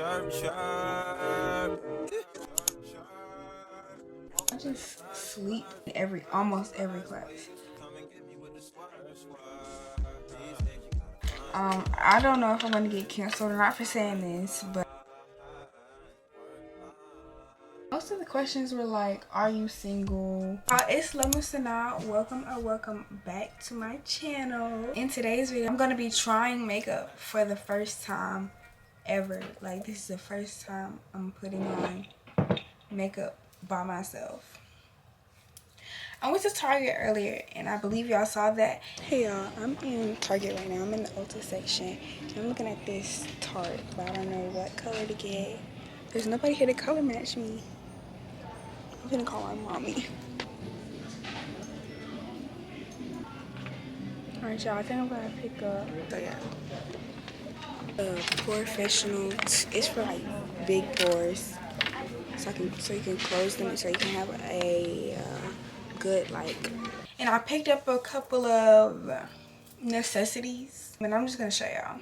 I just sleep almost every class. I don't know if I'm gonna get canceled or not for saying this, but most of the questions were like, are you single? It's Logan Sanaa. Welcome back to my channel. In today's video, I'm gonna be trying makeup for the first time ever. Like, this is the first time I'm putting on makeup by myself. I went to Target earlier and I believe y'all saw that. Hey y'all, I'm in Target right now. I'm in the Ulta section. I'm looking at this Tarte, but I don't know what color to get. There's nobody here to color match me. I'm gonna call my mommy. Alright y'all, I think I'm gonna pick up, so yeah. Professional, it's for like big pores. So you can close them so you can have a good like. And I picked up a couple of necessities and I'm just gonna show y'all.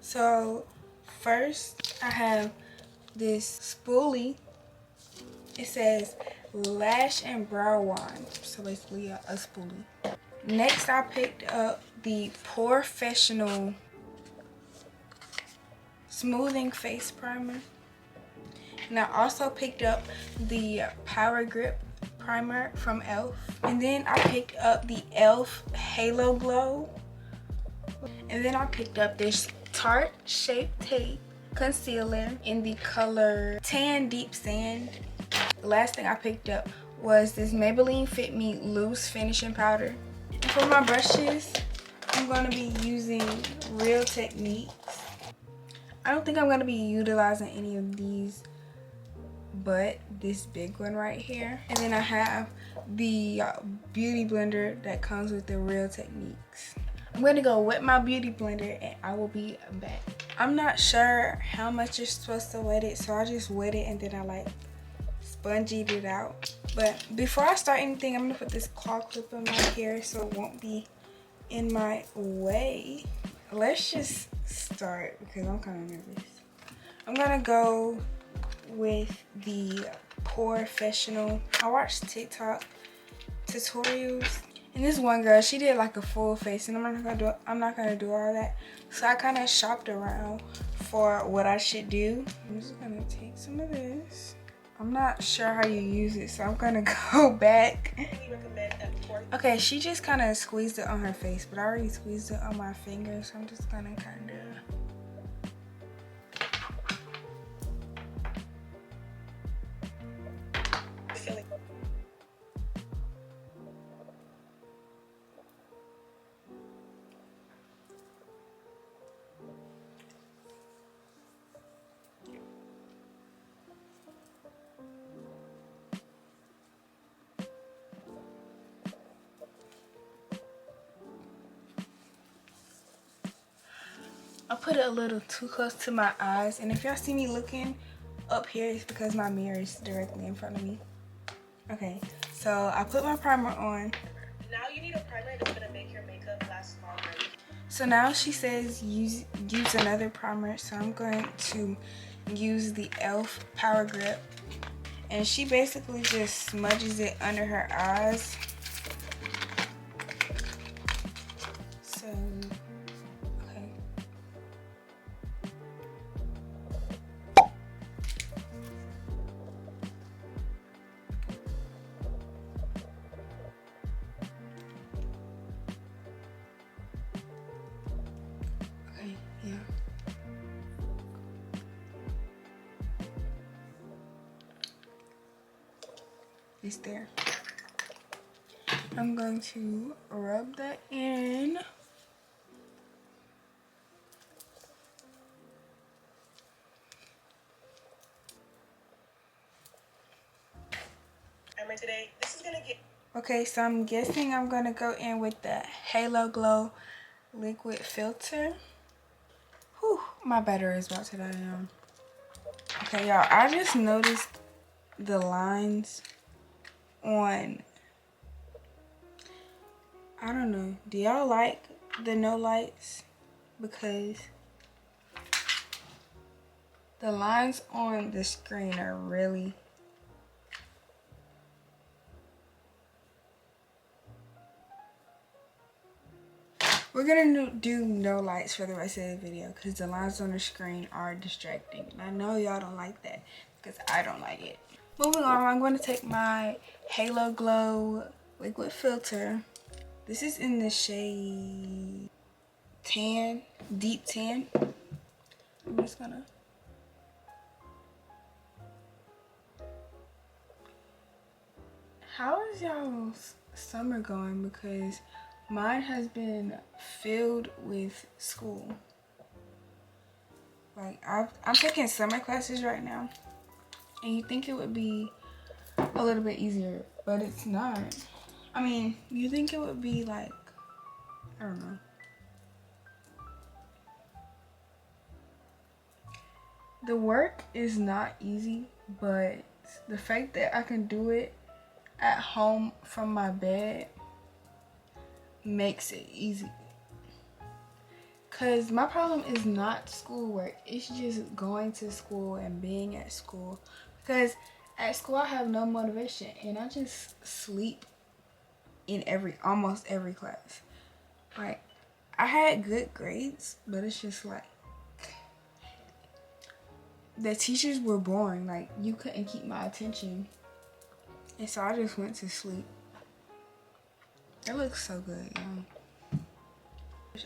So first I have this spoolie. It says lash and brow wand, so basically a spoolie. Next I picked up the Professional smoothing face primer, and I also picked up the Power Grip primer from elf, and then I picked up the elf Halo Glow, and then I picked up this Tarte Shape Tape concealer in the color Tan Deep Sand. The last thing I picked up was this Maybelline Fit Me loose finishing powder. And for my brushes, I'm going to be using Real Techniques. I don't think I'm going to be utilizing any of these but this big one right here. And then I have the beauty blender that comes with the Real Techniques. I'm going to go wet my beauty blender and I will be back. I'm not sure how much you're supposed to wet it, so I just wet it and then I like spongied it out. But before I start anything, I'm gonna put this claw clip in my hair so it won't be in my way. Let's just start because I'm kind of nervous. I'm gonna go with the Professional. I watched TikTok tutorials and this one girl, she did like a full face, and I'm not gonna do all that. So I kind of shopped around for what I should do. I'm just gonna take some of this. I'm not sure how you use it, so I'm gonna go back. Okay, she just kind of squeezed it on her face, but I already squeezed it on my finger, so I'm just gonna kind of. I put it a little too close to my eyes, and if y'all see me looking up here, it's because my mirror is directly in front of me. Okay, so I put my primer on. Now you need a primer that's gonna make your makeup last longer. So now she says use another primer, so I'm going to use the elf Power Grip, and she basically just smudges it under her eyes. So yeah. It's there. I'm going to rub that in. Today, this is gonna get. Okay, so I'm guessing I'm gonna go in with the Halo Glow liquid filter. Whew, my battery is about to die down. Okay, y'all, I just noticed the lines on, I don't know, do y'all like the no lights? Because The lines on the screen are really... We're gonna do no lights for the rest of the video because the lines on the screen are distracting. And I know y'all don't like that because I don't like it. Moving on, I'm going to take my Halo Glow liquid filter. This is in the shade tan, deep tan. I'm just gonna... How is y'all's summer going? Because mine has been filled with school. Like, I'm taking summer classes right now. And you think it would be a little bit easier, but it's not. I mean, you think it would be like, I don't know. The work is not easy, but the fact that I can do it at home from my bed makes it easy. Cause my problem is not schoolwork, it's just going to school and being at school. Because at school I have no motivation and I just sleep in almost every class. Like, I had good grades, but it's just like the teachers were boring. Like, you couldn't keep my attention. And so I just went to sleep. It looks so good, y'all.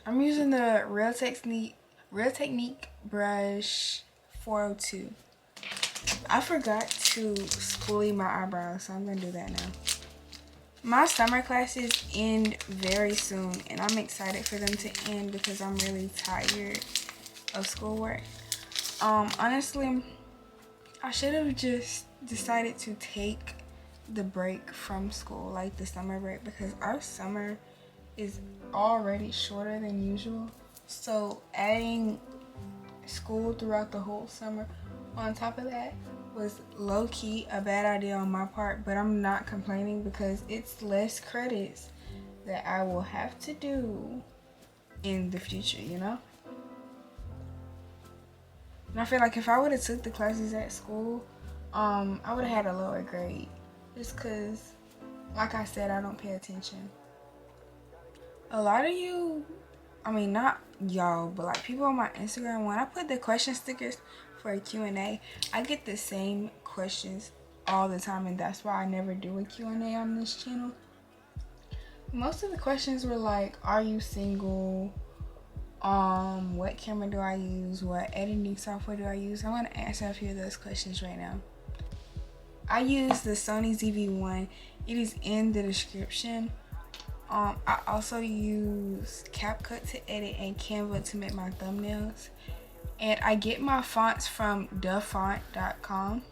I'm using the Real Technique brush 402. I forgot to spoolie my eyebrows, so I'm gonna do that now. My summer classes end very soon, and I'm excited for them to end because I'm really tired of schoolwork. Honestly, I should have just decided to take the break from school, like the summer break, because our summer is already shorter than usual. So adding school throughout the whole summer on top of that was low-key a bad idea on my part, but I'm not complaining because it's less credits that I will have to do in the future, you know? And I feel like if I would have took the classes at school, I would have had a lower grade. Just because, like I said, I don't pay attention. A lot of you, I mean, not y'all, but like people on my Instagram, when I put the question stickers for a Q&A, I get the same questions all the time, and that's why I never do a Q&A on this channel. Most of the questions were like, are you single? What camera do I use? What editing software do I use? I'm going to answer a few of those questions right now. I use the Sony Zv1. It is in the description. I also use CapCut to edit and Canva to make my thumbnails. And I get my fonts from thefont.com,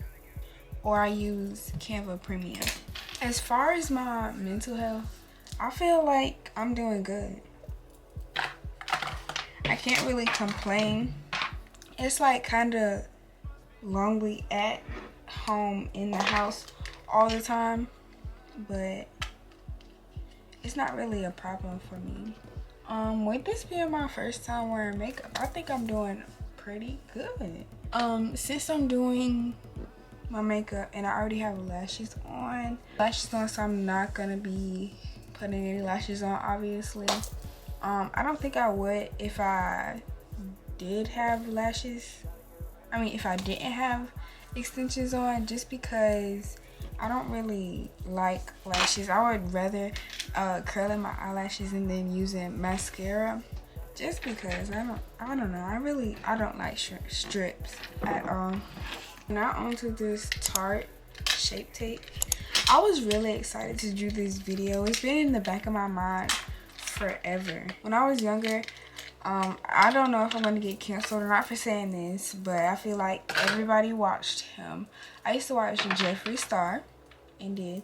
or I use Canva Premium. As far as my mental health, I feel like I'm doing good. I can't really complain. It's like kind of lonely at home in the house all the time, but it's not really a problem for me. With this being my first time wearing makeup, I think I'm doing pretty good. Since I'm doing my makeup and I already have lashes on, so I'm not gonna be putting any lashes on, obviously. I don't think I would if I did have lashes. I mean, if I didn't have extensions on, just because I don't really like lashes. I would rather curling my eyelashes and then using mascara, just because I don't know. I don't like strips at all. Now onto this Tarte Shape Tape. I was really excited to do this video. It's been in the back of my mind forever. When I was younger, I don't know if I'm gonna get canceled or not for saying this, but I feel like everybody watched him. I used to watch Jeffree Star, and it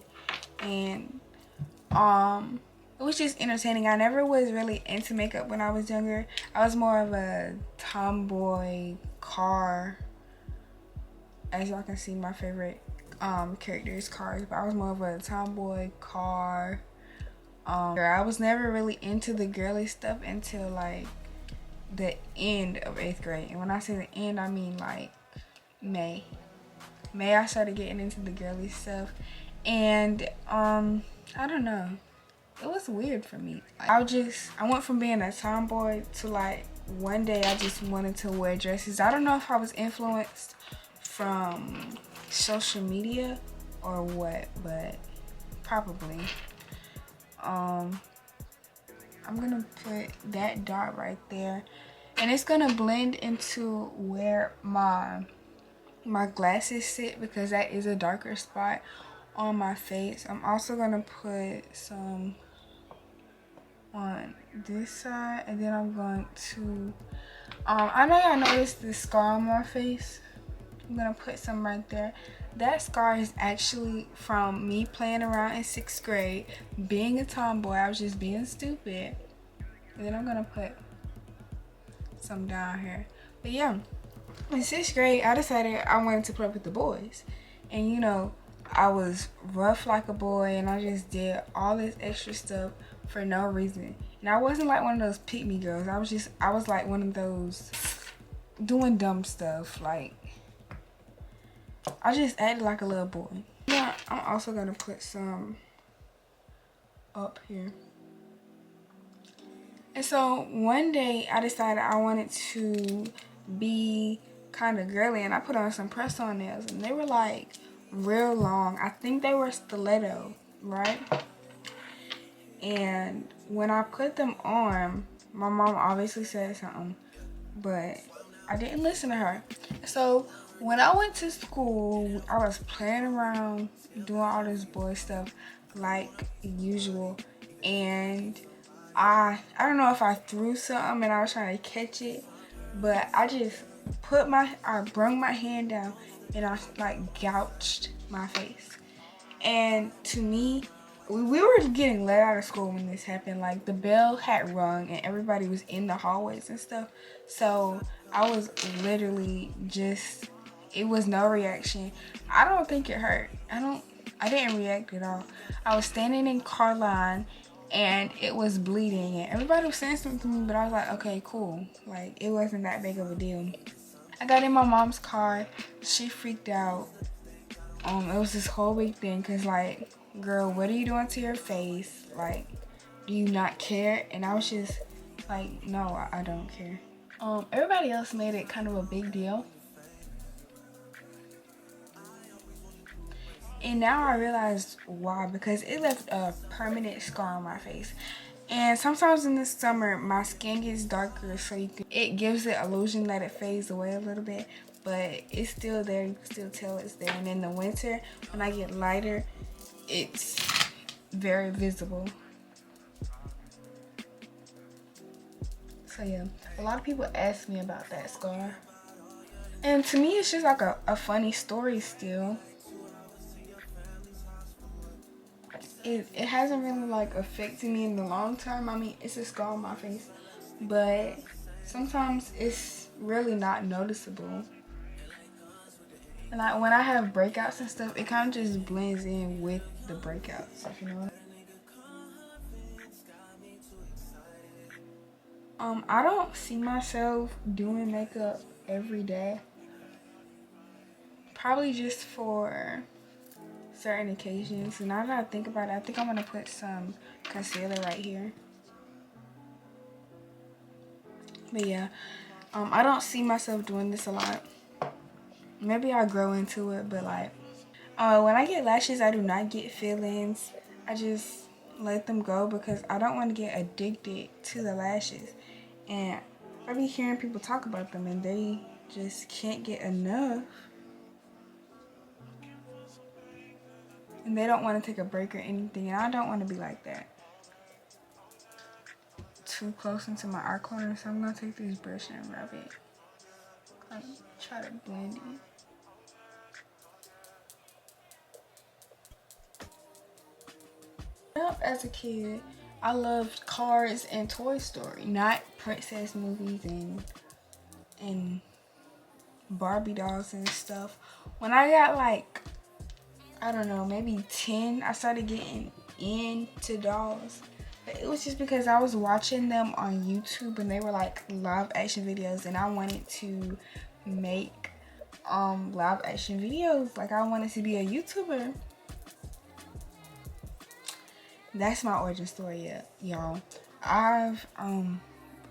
was just entertaining. I never was really into makeup when I was younger. I was more of a tomboy car. As y'all can see, my favorite character is cars, but I was more of a tomboy car. I was never really into the girly stuff until like the end of 8th grade. And when I say the end, I mean like May. I started getting into the girly stuff, and I don't know, it was weird for me. Like, I went from being a tomboy to like one day I just wanted to wear dresses. I don't know if I was influenced from social media or what, but probably. I'm gonna put that dot right there, and it's gonna blend into where my glasses sit, because that is a darker spot on my face. I'm also gonna put some on this side, and then I'm going to I know y'all noticed the scar on my face. I'm gonna put some right there. That scar is actually from me playing around in 6th grade, being a tomboy. I was just being stupid. And then I'm gonna put some down here. But yeah, in 6th grade, I decided I wanted to play with the boys. And you know, I was rough like a boy, and I just did all this extra stuff for no reason. And I wasn't like one of those pick me girls. I was like one of those doing dumb stuff. Like, I just acted like a little boy. Yeah, I'm also gonna put some up here. And so one day I decided I wanted to be kind of girly, and I put on some press-on nails, and they were like real long. I think they were stiletto, right? And when I put them on, my mom obviously said something, but I didn't listen to her. So when I went to school, I was playing around, doing all this boy stuff like usual, and I don't know if I threw something and I was trying to catch it, but I just I brung my hand down and I like gouged my face. And to me, we were getting let out of school when this happened. Like, the bell had rung and everybody was in the hallways and stuff. So I was literally just, it was no reaction. I don't think it hurt. I didn't react at all. I was standing in car line and it was bleeding and everybody was saying something to me, but I was like, okay, cool. Like, it wasn't that big of a deal. I got in my mom's car. She freaked out. It was this whole big thing, because like, girl, what are you doing to your face? Like, do you not care? And I was just like, no, I don't care. Everybody else made it kind of a big deal. And now I realized why, because it left a permanent scar on my face. And sometimes in the summer, my skin gets darker, so it gives the illusion that it fades away a little bit, but it's still there. You can still tell it's there. And in the winter, when I get lighter, it's very visible. So yeah, a lot of people ask me about that scar. And to me, it's just like a funny story still. It hasn't really like affected me in the long term. I mean, it's a scar on my face, but sometimes it's really not noticeable. And like, when I have breakouts and stuff, it kind of just blends in with the breakouts, if you know what I mean. I don't see myself doing makeup every day. Probably just for certain occasions. And now that I think about it, I think I'm gonna put some concealer right here. But yeah, I don't see myself doing this a lot. Maybe I'll grow into it, but like, when I get lashes, I do not get fillings. I just let them go because I don't want to get addicted to the lashes. And I be hearing people talk about them and they just can't get enough. And they don't want to take a break or anything, and I don't want to be like that. Too close into my eye corner, so I'm going to take this brush and rub it. Like, try to blend it. As a kid, I loved Cars and Toy Story, not princess movies and Barbie dolls and stuff. When I got like, I don't know, maybe 10, I started getting into dolls. But it was just because I was watching them on YouTube and they were like live action videos, and I wanted to make live action videos. Like, I wanted to be a YouTuber. That's my origin story, y'all. I've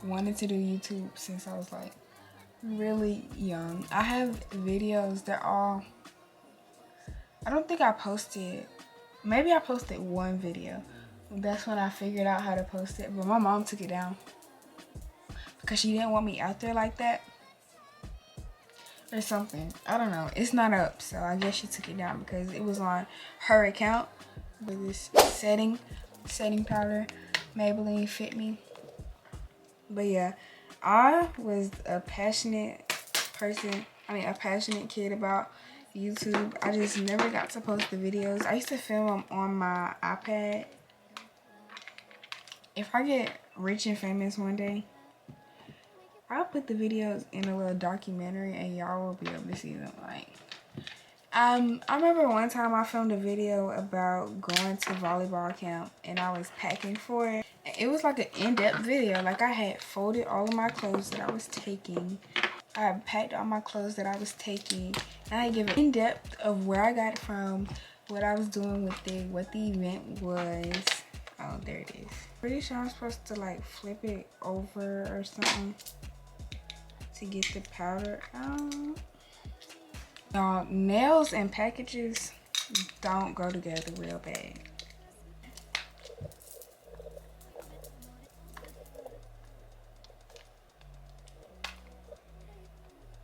wanted to do YouTube since I was like really young. I have videos that all, I don't think I posted, maybe I posted one video. That's when I figured out how to post it, but my mom took it down because she didn't want me out there like that or something. I don't know. It's not up, so I guess she took it down because it was on her account with this setting powder, Maybelline Fit Me. But yeah, I was a passionate person. A passionate kid about YouTube. I just never got to post the videos. I used to film them on my iPad. If I get rich and famous one day, I'll put the videos in a little documentary and y'all will be able to see them. Like, I remember one time I filmed a video about going to volleyball camp and I was packing for it. It was like an in-depth video. Like, I had folded all of my clothes that I was taking. I had packed all my clothes that I was taking. And I gave an in-depth of where I got it from, what I was doing with it, what the event was. Oh, there it is. Pretty sure I'm supposed to like flip it over or something to get the powder out. Y'all, nails and packages don't go together real bad.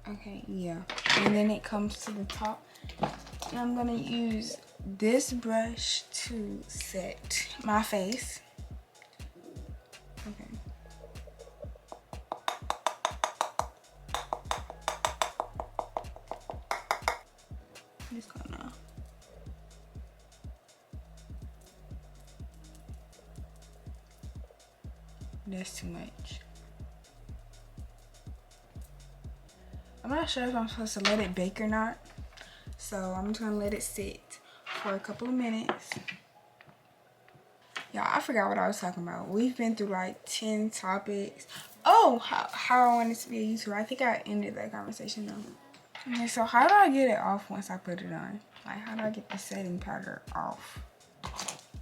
Okay, yeah. And then it comes to the top. And I'm gonna use this brush to set my face. Okay. I'm just gonna. That's too much. I'm not sure if I'm supposed to let it bake or not. So I'm just gonna let it sit for a couple of minutes. Y'all, I forgot what I was talking about. We've been through like 10 topics. Oh, how I wanted to be a YouTuber. I think I ended that conversation though. Okay, so how do I get it off once I put it on? Like, how do I get the setting powder off?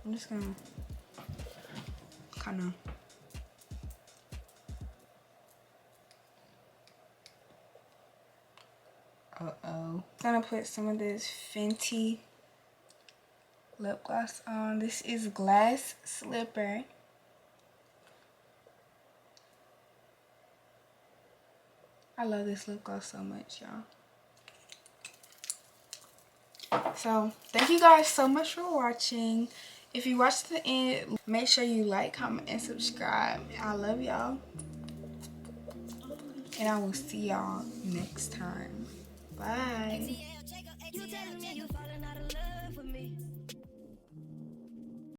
I'm just gonna kind of. I'm gonna put some of this Fenty lip gloss on. This is Glass Slipper. I love this lip gloss so much, y'all. So thank you guys so much for watching. If you watched to the end, make sure you like, comment, and subscribe. I love y'all, and I will see y'all next time. Bye.